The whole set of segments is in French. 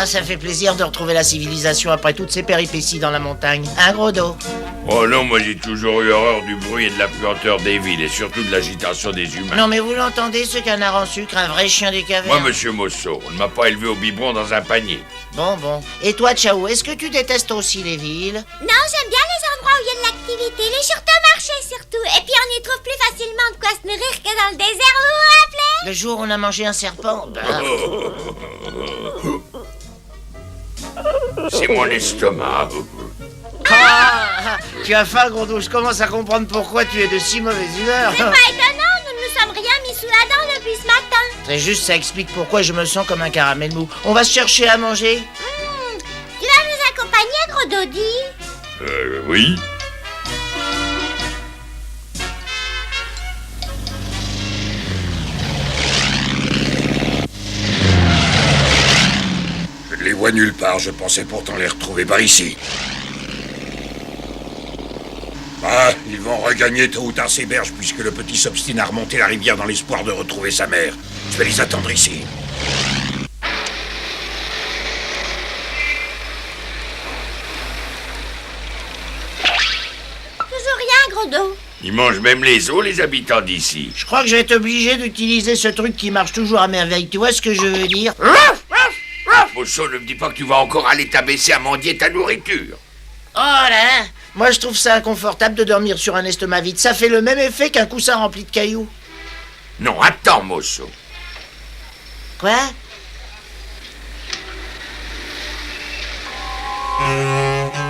Ah, ça fait plaisir de retrouver la civilisation après toutes ces péripéties dans la montagne. Un gros dos. Oh non, moi j'ai toujours eu horreur du bruit et de la puanteur des villes, et surtout de l'agitation des humains. Non mais vous l'entendez, ce canard en sucre, un vrai chien des cavernes. Moi, monsieur Mosso, on ne m'a pas élevé au biberon dans un panier. Bon. Et toi, Ciao, est-ce que tu détestes aussi les villes? Non, j'aime bien les endroits où il y a de l'activité, les marchés surtout. Et puis on y trouve plus facilement de quoi se nourrir que dans le désert, vous vous rappelez? Le jour où on a mangé un serpent, C'est mon estomac. Tu as faim, gros dos, je commence à comprendre pourquoi tu es de si mauvaise humeur. C'est pas étonnant, nous ne nous sommes rien mis sous la dent depuis ce matin. C'est juste, ça explique pourquoi je me sens comme un caramel mou. On va se chercher à manger. Tu vas nous accompagner, gros Dodi? Oui. Je les vois nulle part, je pensais pourtant les retrouver par ici. Ah, ils vont regagner tôt ou tard ces berges puisque le petit s'obstine à remonter la rivière dans l'espoir de retrouver sa mère. Je vais les attendre ici. Toujours rien, gros dos. Ils mangent même les os, les habitants d'ici. Je crois que je vais être obligé d'utiliser ce truc qui marche toujours à merveille. Tu vois ce que je veux dire? Mosso, ne me dis pas que tu vas encore aller t'abaisser à mendier ta nourriture. Oh là là! Moi, je trouve ça inconfortable de dormir sur un estomac vide. Ça fait le même effet qu'un coussin rempli de cailloux. Non, attends, Mosso. Quoi?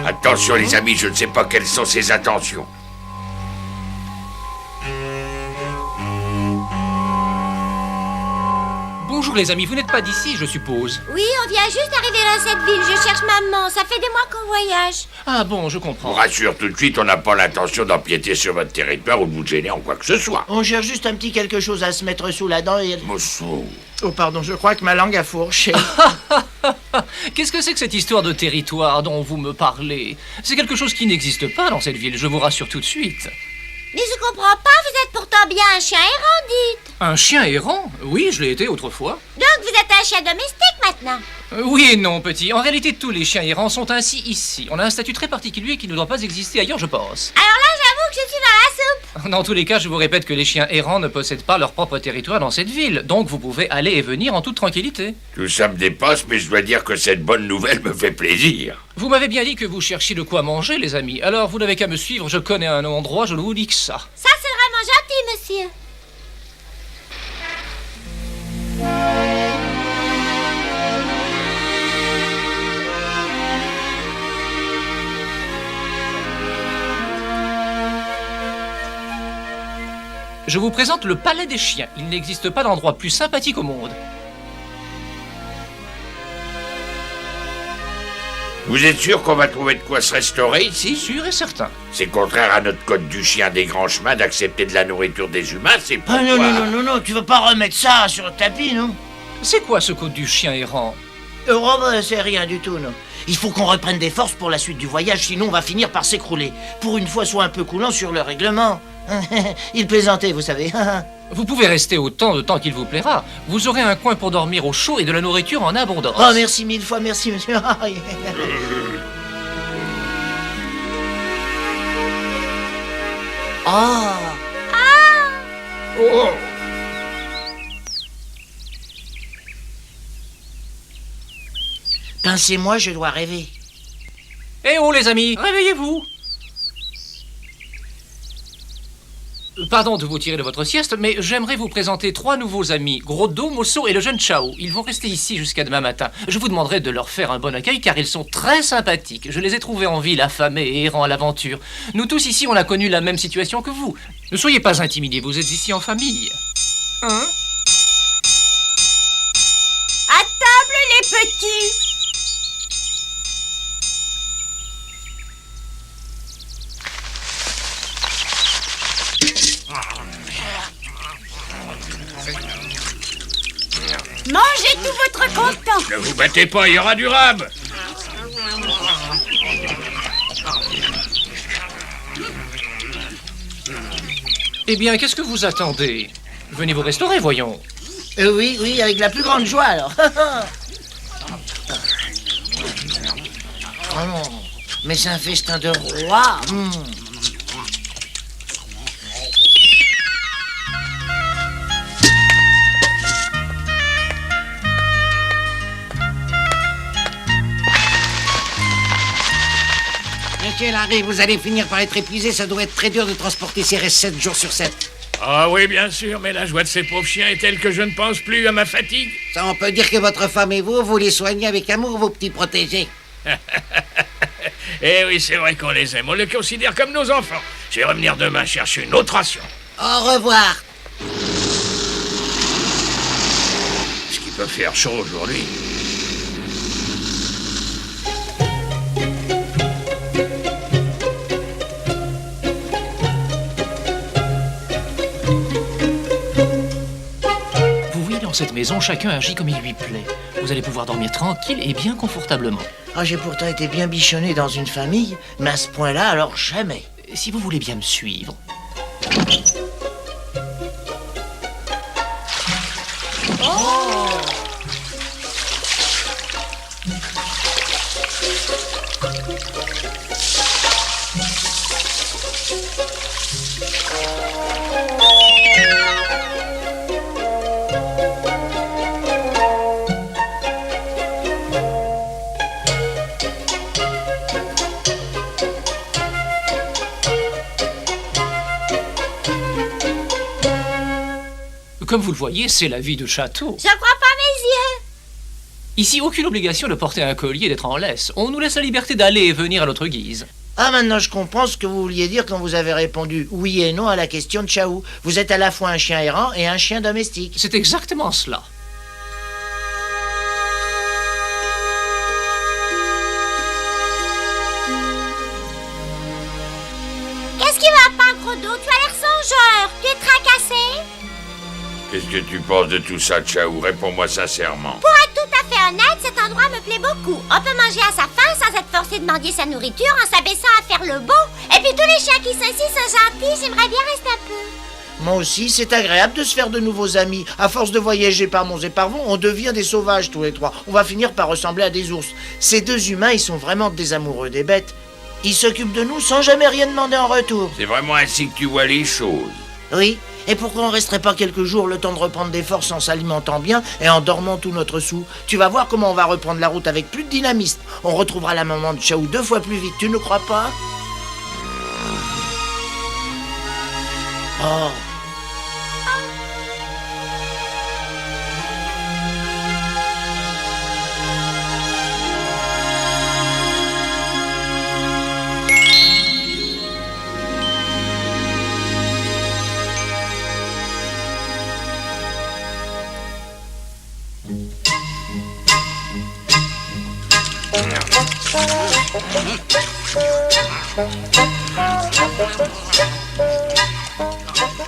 Attention, les amis, je ne sais pas quelles sont ses intentions. Bonjour les amis, vous n'êtes pas d'ici, je suppose. Oui, on vient juste d'arriver dans cette ville. Je cherche maman. Ça fait des mois qu'on voyage. Ah bon, je Je vous comprends. rassure tout de suite, on n'a pas l'intention d'empiéter sur votre territoire ou de vous gêner en quoi que ce soit. On cherche juste un petit quelque chose à se mettre sous la dent et... Mosso. Oh pardon, je crois que ma langue a fourché. Qu'est-ce que c'est que cette histoire de territoire dont vous me parlez? C'est quelque chose qui n'existe pas dans cette ville, je vous rassure tout de suite. Mais je comprends pas, vous êtes pourtant bien un chien errant, dites. Un chien errant? Oui, je l'ai été autrefois. Donc vous êtes un chien domestique maintenant. Oui et non, petit. En réalité, tous les chiens errants sont ainsi ici. On a un statut très particulier qui ne doit pas exister ailleurs, je pense. Alors là, j'avoue que je suis dans la soupe. Dans tous les cas, je vous répète que les chiens errants ne possèdent pas leur propre territoire dans cette ville. Donc vous pouvez aller et venir en toute tranquillité. Tout ça me dépasse, mais je dois dire que cette bonne nouvelle me fait plaisir. Vous m'avez bien dit que vous cherchiez de quoi manger, les amis. Alors vous n'avez qu'à me suivre, je connais un endroit, je ne vous dis que ça. Ça, c'est vraiment gentil, monsieur. Je vous présente le Palais des Chiens. Il n'existe pas d'endroit plus sympathique au monde. Vous êtes sûr qu'on va trouver de quoi se restaurer ici? Sûr et certain. C'est contraire à notre code du chien des grands chemins d'accepter de la nourriture des humains, c'est pourquoi... Ah non, tu vas pas remettre ça sur le tapis, non? C'est quoi ce code du chien errant? Oh, bah, c'est rien du tout, non. Il faut qu'on reprenne des forces pour la suite du voyage, sinon on va finir par s'écrouler. Pour une fois, sois un peu coulant sur le règlement. Il plaisantait, vous savez. Vous pouvez rester autant de temps qu'il vous plaira. Vous aurez un coin pour dormir au chaud et de la nourriture en abondance. Oh, merci mille fois, merci, monsieur. Oh. Oh. Pincez-moi, je dois rêver. Eh oh les amis, réveillez-vous! Pardon de vous tirer de votre sieste, mais j'aimerais vous présenter 3 nouveaux amis, Gros Do, Mosso et le jeune Ciao. Ils vont rester ici jusqu'à demain matin. Je vous demanderai de leur faire un bon accueil car ils sont très sympathiques. Je les ai trouvés en ville, affamés et errant à l'aventure. Nous tous ici, on a connu la même situation que vous. Ne soyez pas intimidés, vous êtes ici en famille. Hein? À table, les petits. Mangez tout votre content. Ne vous battez pas, il y aura du rab. Eh bien, qu'est-ce que vous attendez? Venez vous restaurer, voyons. Oui, avec la plus grande joie, alors. Oh non, mais c'est un festin de roi. Monsieur Larry, vous allez finir par être épuisé. Ça doit être très dur de transporter ces restes 7 jours sur 7. Ah oui, bien sûr, mais la joie de ces pauvres chiens est telle que je ne pense plus à ma fatigue. Ça, on peut dire que votre femme et vous les soignez avec amour, vos petits protégés. Eh oui, c'est vrai qu'on les aime. On les considère comme nos enfants. Je vais revenir demain chercher une autre ration. Au revoir. Est-ce qu'il peut faire chaud aujourd'hui? Dans cette maison, chacun agit comme il lui plaît. Vous allez pouvoir dormir tranquille et bien confortablement. Ah, j'ai pourtant été bien bichonné dans une famille, mais à ce point-là, alors jamais. Si vous voulez bien me suivre. Comme vous le voyez, c'est la vie de château. Je crois pas mes yeux. Ici, aucune obligation de porter un collier et d'être en laisse. On nous laisse la liberté d'aller et venir à notre guise. Ah, maintenant je comprends ce que vous vouliez dire quand vous avez répondu oui et non à la question de Chaou. Vous êtes à la fois un chien errant et un chien domestique. C'est exactement cela. Qu'est-ce qui va pas, gros dos? Tu as l'air songeur. Tu es tracassé? Qu'est-ce que tu penses de tout ça, Chaou? Réponds-moi sincèrement. Pour être tout à fait honnête, cet endroit me plaît beaucoup. On peut manger à sa faim sans être forcé de mendier sa nourriture en s'abaissant à faire le beau. Et puis tous les chiens qui sont ici sont gentils, j'aimerais bien rester un peu. Moi aussi, c'est agréable de se faire de nouveaux amis. À force de voyager par monts et par vents, on devient des sauvages tous les trois. On va finir par ressembler à des ours. Ces deux humains, ils sont vraiment des amoureux des bêtes. Ils s'occupent de nous sans jamais rien demander en retour. C'est vraiment ainsi que tu vois les choses. Oui. Et pourquoi on resterait pas quelques jours le temps de reprendre des forces en s'alimentant bien et en dormant tout notre sou? Tu vas voir comment on va reprendre la route avec plus de dynamisme. On retrouvera la maman de Chaou 2 fois plus vite, tu ne crois pas? Oh.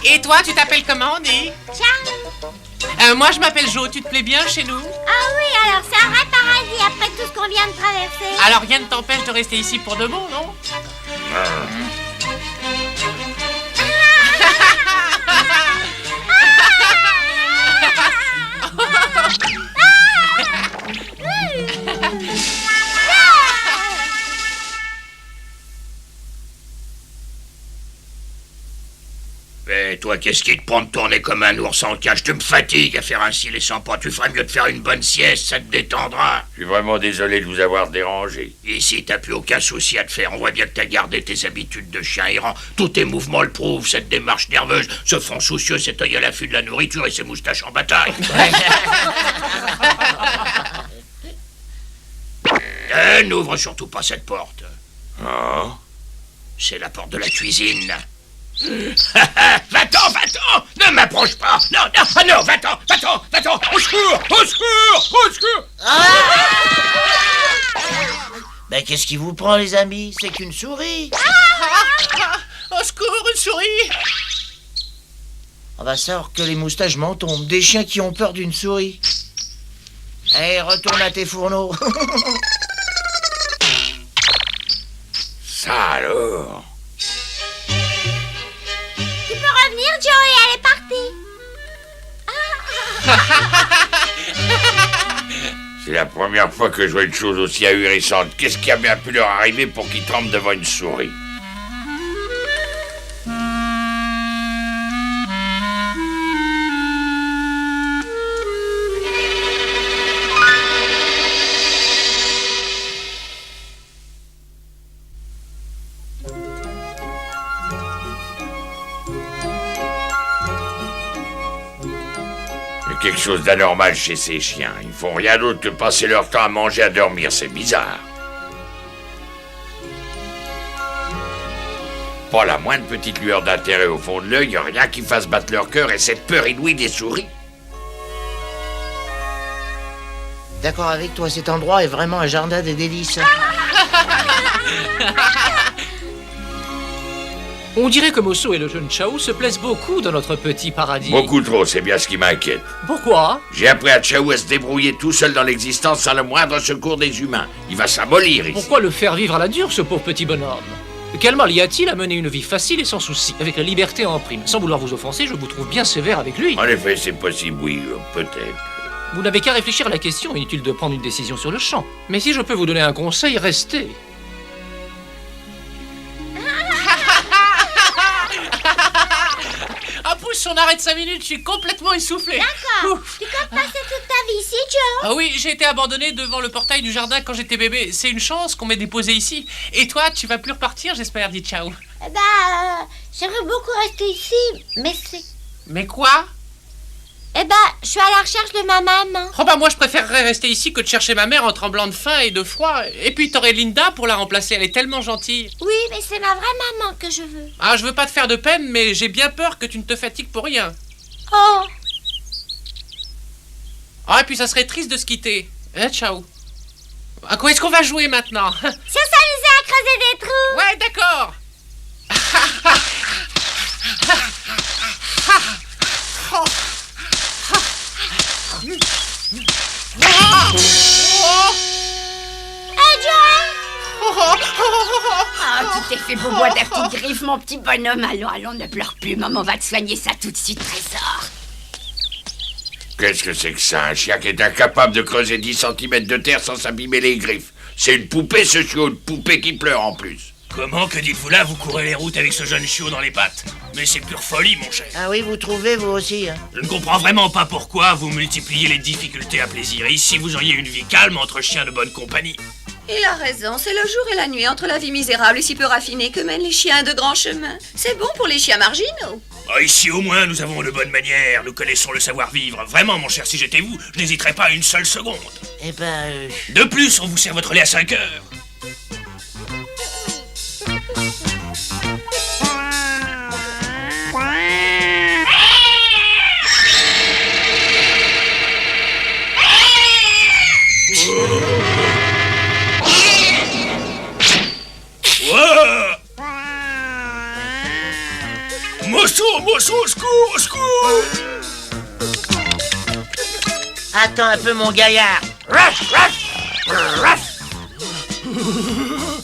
Et toi, tu t'appelles comment, dis? Ciao. Moi, je m'appelle Jo. Tu te plais bien chez nous? Ah oui, alors c'est un vrai paradis après tout ce qu'on vient de traverser. Alors, rien ne t'empêche de rester ici pour de bon, non? Mais toi, qu'est-ce qui te prend de tourner comme un ours en cage? Tu me fatigues à faire ainsi les 100 pas. Tu ferais mieux de faire une bonne sieste, ça te détendra. Je suis vraiment désolé de vous avoir dérangé. Ici, t'as plus aucun souci à te faire. On voit bien que t'as gardé tes habitudes de chien errant. Tous tes mouvements le prouvent. Cette démarche nerveuse, ce front soucieux, cet œil à l'affût de la nourriture et ces moustaches en bataille. N'ouvre surtout pas cette porte. Oh. C'est la porte de la cuisine. Va-t'en, va-t'en! Ne m'approche pas! Non, non, ah non, va-t'en, va-t'en, va-t'en! Au secours! Au secours! Au secours! Ben qu'est-ce qui vous prend, les amis? C'est qu'une souris. Au secours, une souris! On va savoir que les moustaches m'en tombent. Des chiens qui ont peur d'une souris. Allez, retourne à tes fourneaux. Ça alors? Tu peux revenir, Joey, elle est partie. C'est la première fois que je vois une chose aussi ahurissante. Qu'est-ce qui a bien pu leur arriver pour qu'ils tremblent devant une souris? Quelque chose d'anormal chez ces chiens. Ils font rien d'autre que passer leur temps à manger, à dormir. C'est bizarre. Pas la moindre petite lueur d'intérêt au fond de l'œil, rien qui fasse battre leur cœur et cette peur inouïe des souris. D'accord avec toi, cet endroit est vraiment un jardin des délices. On dirait que Mosso et le jeune Chao se plaisent beaucoup dans notre petit paradis. Beaucoup trop, c'est bien ce qui m'inquiète. Pourquoi? J'ai appris à Chao à se débrouiller tout seul dans l'existence sans le moindre secours des humains. Il va s'abolir ici. Pourquoi le faire vivre à la dure, ce pauvre petit bonhomme? Quel mal y a-t-il à mener une vie facile et sans souci, avec la liberté en prime? Sans vouloir vous offenser, je vous trouve bien sévère avec lui. En effet, c'est possible, oui, peut-être. Vous n'avez qu'à réfléchir à la question, inutile de prendre une décision sur le champ. Mais si je peux vous donner un conseil, restez. Ah, pousse, on arrête 5 minutes, je suis complètement essoufflé. D'accord. Tu comptes passer toute ta vie ici, Joe? Ah oui, j'ai été abandonné devant le portail du jardin quand j'étais bébé. C'est une chance qu'on m'ait déposé ici. Et toi, tu vas plus repartir, j'espère, dit Chao. J'aimerais beaucoup rester ici, mais c'est... Mais quoi? je suis à la recherche de ma maman. Oh bah moi je préférerais rester ici que de chercher ma mère en tremblant de faim et de froid. Et puis t'aurais Linda pour la remplacer, elle est tellement gentille. Oui, mais c'est ma vraie maman que je veux. Ah, je veux pas te faire de peine, mais j'ai bien peur que tu ne te fatigues pour rien. Oh, Ah, et puis ça serait triste de se quitter. Ciao. À quoi est-ce qu'on va jouer maintenant? si on s'amusait à creuser des trous. Ouais, d'accord. Ah, tu t'es fait beau bois ta petite griffe, mon petit bonhomme. Allons, ne pleure plus. Maman va te soigner ça tout de suite, trésor. Qu'est-ce que c'est que ça? Un chien qui est incapable de creuser 10 cm de terre sans s'abîmer les griffes. C'est une poupée, ce chiot, une poupée qui pleure en plus. Comment, que dites-vous là? Vous courez les routes avec ce jeune chiot dans les pattes. Mais c'est pure folie, mon cher. Ah oui, vous trouvez, vous aussi, hein? Je ne comprends vraiment pas pourquoi vous multipliez les difficultés à plaisir. Ici, vous auriez une vie calme entre chiens de bonne compagnie. Il a raison, c'est le jour et la nuit entre la vie misérable et si peu raffinée que mènent les chiens de grands chemins. C'est bon pour les chiens marginaux. Ah, ici, au moins, nous avons de bonnes manières. Nous connaissons le savoir-vivre. Vraiment, mon cher, si j'étais vous, je n'hésiterais pas une seule seconde. De plus, on vous sert votre lait à 5 heures. Mosso, au secours, au secours! Attends un peu, mon gaillard.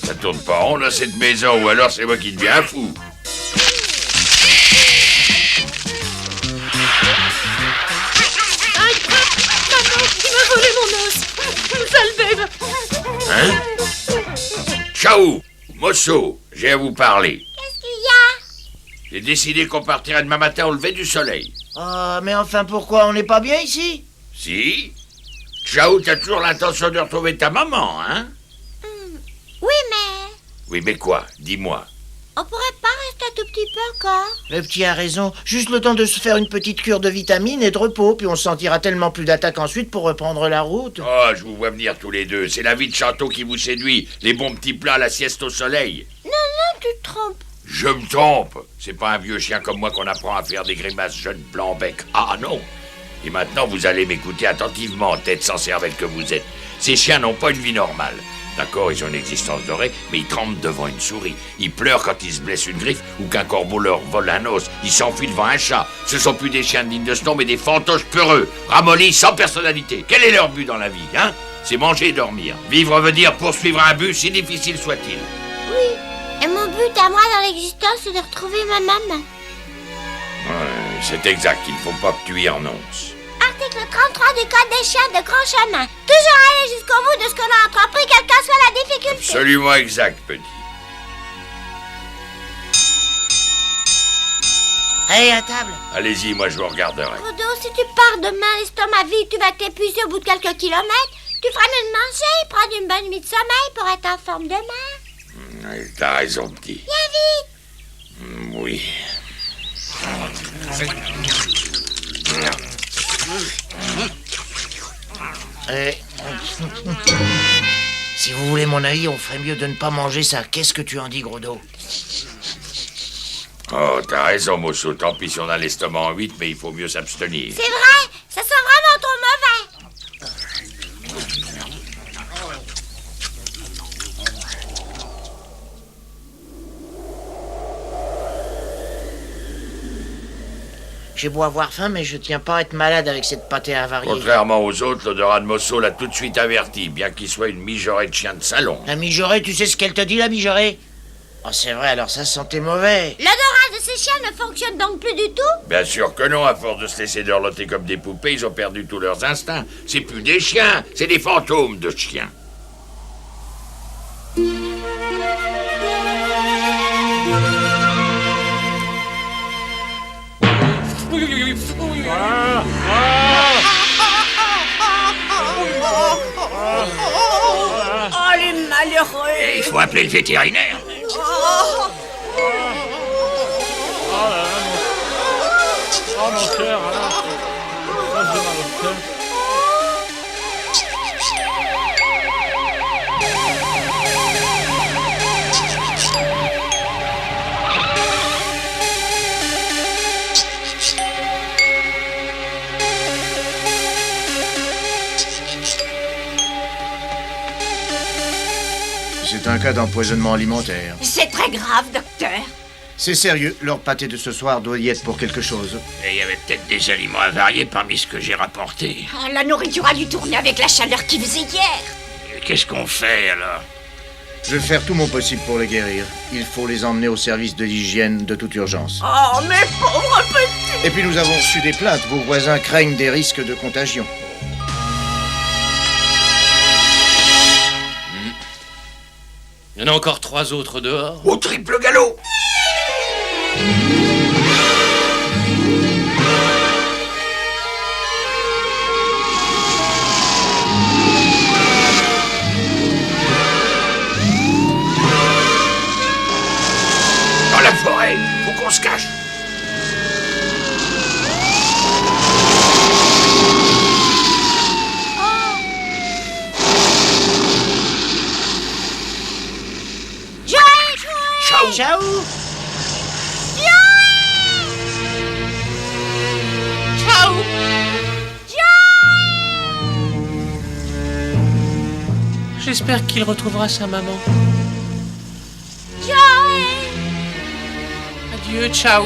Ça tourne pas rond dans cette maison, ou alors c'est moi qui deviens fou. maman, il m'a volé mon os. Sale bébé. Hein? Ciao, Mosso, j'ai à vous parler. Qu'est-ce qu'il y a? J'ai décidé qu'on partirait demain matin au lever du soleil. Oh, mais enfin, pourquoi? On n'est pas bien ici? Si? Ciao, t'as toujours l'intention de retrouver ta maman, hein? Oui, mais... Oui, mais quoi? Dis-moi. On pourrait pas rester un tout petit peu encore? Le petit a raison. Juste le temps de se faire une petite cure de vitamines et de repos, puis on se sentira tellement plus d'attaque ensuite pour reprendre la route. Oh, je vous vois venir tous les deux. C'est la vie de Chanteau qui vous séduit. Les bons petits plats, la sieste au soleil. Non, tu te trompes. Je me trompe. C'est pas un vieux chien comme moi qu'on apprend à faire des grimaces jeune blanc-bec. Ah non. Et maintenant, vous allez m'écouter attentivement, tête sans cervelle que vous êtes. Ces chiens n'ont pas une vie normale. D'accord, ils ont une existence dorée, mais ils tremblent devant une souris. Ils pleurent quand ils se blessent une griffe ou qu'un corbeau leur vole un os. Ils s'enfuient devant un chat. Ce sont plus des chiens dignes de ce nom, mais des fantoches peureux, ramollis, sans personnalité. Quel est leur but dans la vie, hein? C'est manger et dormir. Vivre veut dire poursuivre un but, si difficile soit-il. Oui, et mon but à moi dans l'existence, c'est de retrouver ma maman. Ouais, c'est exact, il ne faut pas que tu y renonces. Arte l'article 33 du Code des chiens de grand chemin. Toujours aller jusqu'au bout de ce qu'on a entrepris, quelle qu'en soit la difficulté. Absolument exact, petit. Allez, à table. Allez-y, moi je vous regarderai. Rodo, si tu pars demain l'estomac vide, tu vas t'épuiser au bout de quelques kilomètres. Tu feras mieux de manger, prendre une bonne nuit de sommeil pour être en forme demain. T'as raison, petit. Viens vite. Oui. Si vous voulez mon avis, on ferait mieux de ne pas manger ça. Qu'est-ce que tu en dis, gros dos? Oh, t'as raison, Mosso. Tant pis si on a l'estomac en 8, mais il faut mieux s'abstenir. C'est vrai, ça sent vraiment trop mauvais. J'ai beau avoir faim, mais je tiens pas à être malade avec cette pâtée avariée. Contrairement aux autres, l'odorat de Mosso l'a tout de suite averti, bien qu'il soit une mijaurée de chien de salon. La mijaurée, tu sais ce qu'elle te dit, la mijaurée? Oh, c'est vrai, alors ça sentait mauvais. L'odorat de ces chiens ne fonctionne donc plus du tout? Bien sûr que non, à force de se laisser dorloter comme des poupées, ils ont perdu tous leurs instincts. C'est plus des chiens, c'est des fantômes de chiens. Oh, les malheureux. Et il faut appeler le vétérinaire. Oh mon cœur, alors. Oh, j'ai mal au cœur. C'est un cas d'empoisonnement alimentaire. C'est très grave, docteur. C'est sérieux, leur pâté de ce soir doit y être pour quelque chose. Et il y avait peut-être des aliments avariés parmi ce que j'ai rapporté. Oh, la nourriture a dû tourner avec la chaleur qu'il faisait hier. Et qu'est-ce qu'on fait alors? Je vais faire tout mon possible pour les guérir. Il faut les emmener au service de l'hygiène de toute urgence. Oh, mes pauvres petits. Et puis nous avons reçu des plaintes. Vos voisins craignent des risques de contagion. Il y en a encore 3 autres dehors. Au triple galop! Dans la forêt, faut qu'on se cache. Ciao. Ciao. J'espère qu'il retrouvera sa maman. Adieu, ciao.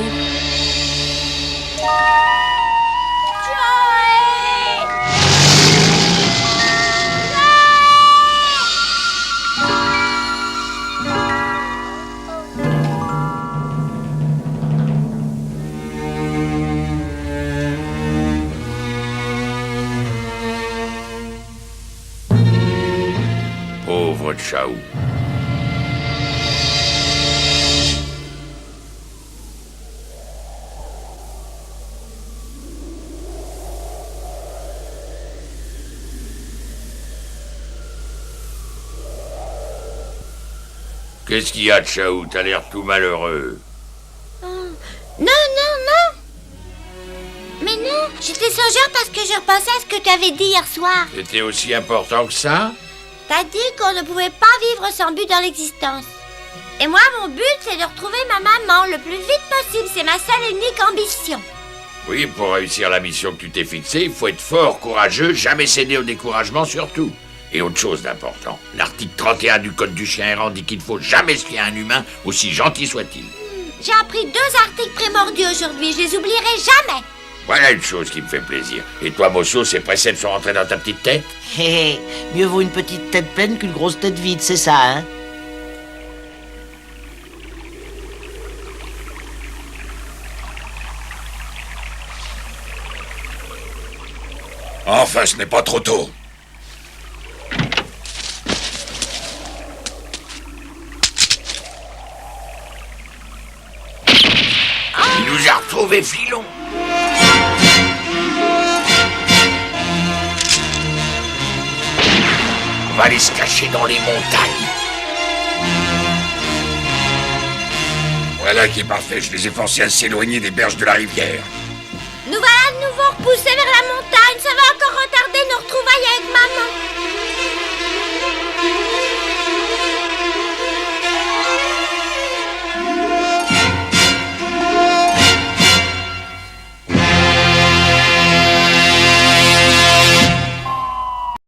Pauvre Chao. Qu'est-ce qu'il y a, Chao? T'as l'air tout malheureux. Non. Mais non, j'étais songeur parce que je repensais à ce que tu avais dit hier soir. C'était aussi important que ça? T'as dit qu'on ne pouvait pas vivre sans but dans l'existence. Et moi, mon but, c'est de retrouver ma maman le plus vite possible. C'est ma seule et unique ambition. Oui, pour réussir la mission que tu t'es fixée, il faut être fort, courageux, jamais céder au découragement surtout. Et autre chose d'important, l'article 31 du Code du chien errant dit qu'il ne faut jamais se fier à un humain, aussi gentil soit-il. J'ai appris 2 articles primordiaux aujourd'hui. Je les oublierai jamais. Voilà une chose qui me fait plaisir. Et toi, Mosso, ces préceptes sont rentrés dans ta petite tête? Hé, mieux vaut une petite tête pleine qu'une grosse tête vide, c'est ça, hein? Enfin, ce n'est pas trop tôt. Il nous a retrouvés, Filon. On va aller se cacher dans les montagnes. Voilà qui est parfait, je les ai forcés à s'éloigner des berges de la rivière. Nous voilà de nouveau repoussés vers la montagne.